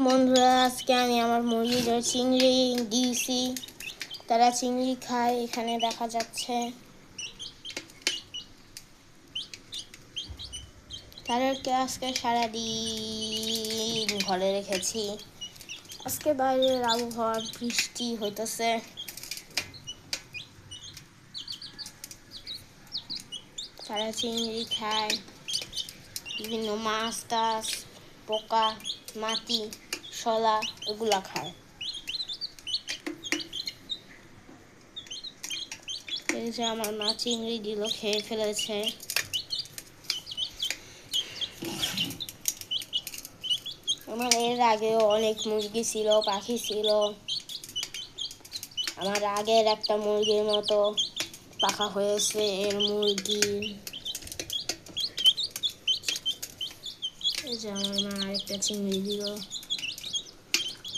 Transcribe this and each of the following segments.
বন্ধুরা, আজকে আমি আমার মুরগিদের চিংড়ি দিয়েছি। তারা চিংড়ি খায়। এখানে দেখা যাচ্ছে তাদেরকে আজকে সারাদিন ঘরে রেখেছি। আজকে বাইরের আবহাওয়া বৃষ্টি হইতেছে। তারা চিংড়ি খায়, বিভিন্ন মাছ টাছ, পোকা, মাটি, শলা এগুলা খায়। এই যে আমার মা চিংড়ি দিল, খেয়ে ফেলেছে। আমার এর আগেও অনেক মুরগি ছিল, পাখি ছিল। আমার আগের একটা মুরগির মতো পাখা হয়েছে এর মুরগি। এই যে আমার মা আরেকটা চিংড়ি দিল,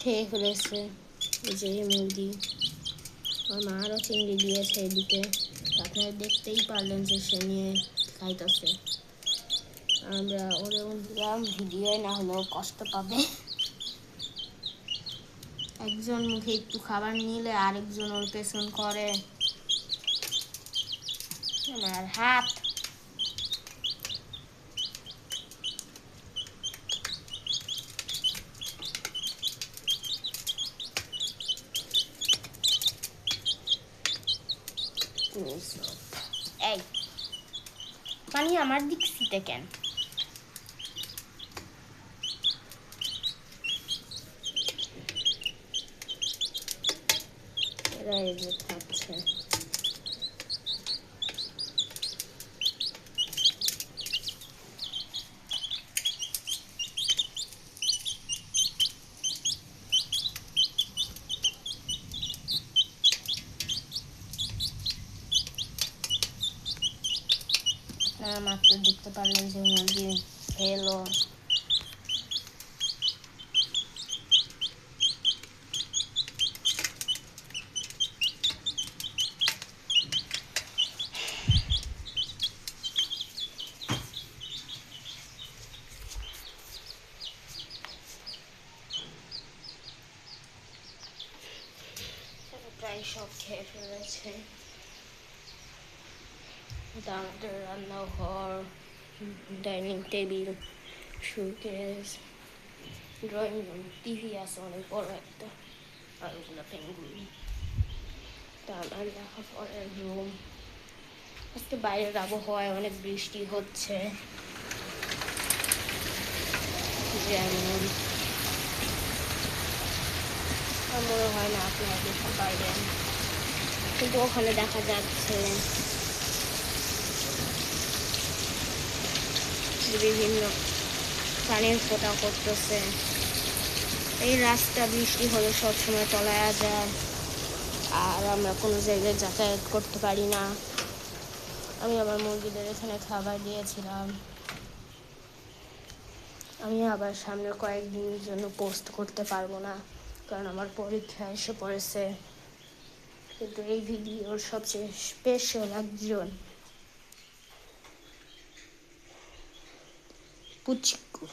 খেয়ে ফেলেছে। এই যে এই মুরগি, আমার মা আরও চিংড়ি দিয়েছে এদিকে। আপনারা দেখতেই পারলেন যে সে নিয়ে খাইতেছে। আমরা ওরকম দিলাম, ভিডিও না হলেও কষ্ট পাবে। একজন মুখে একটু খাবার নিলে আরেকজন ওর পেছন করে। আমার হাত এই পানি আমার দিক সিটে কেন? এরা এই যে খাচ্ছে। মাত্র দেখতে পারলেন যে মুরগি খেলো। প্রায় সব খেয়ে ফেলেছে। এটা আমাদের রান্নাঘর, dining table, showcase, drawing room, TV আছে অনেক বড় একটা, আর ওগুলো পেঙ্গুইন। তা আমার লেখাপড়ার রুম। আজকে বাইরের আবহাওয়ায় অনেক বৃষ্টি হচ্ছে, যেমন মনে হয় না আপনারা দেখতে পারবেন, কিন্তু ওখানে দেখা যাচ্ছে বিভিন্ন পানির ফোঁটা করতেছে। এই রাস্তা বৃষ্টি হলে সবসময় তলায়া যায়, আর আমরা কোনো জায়গায় যাতায়াত করতে পারি না। আমি আমার মুরগিদের এখানে খাবার দিয়েছিলাম। আমি আবার সামনে কয়েকদিনের জন্য পোস্ট করতে পারবো না, কারণ আমার পরীক্ষা এসে পড়েছে। কিন্তু এই ভিডিওর সবচেয়ে স্পেশাল একজন, পুচিকু।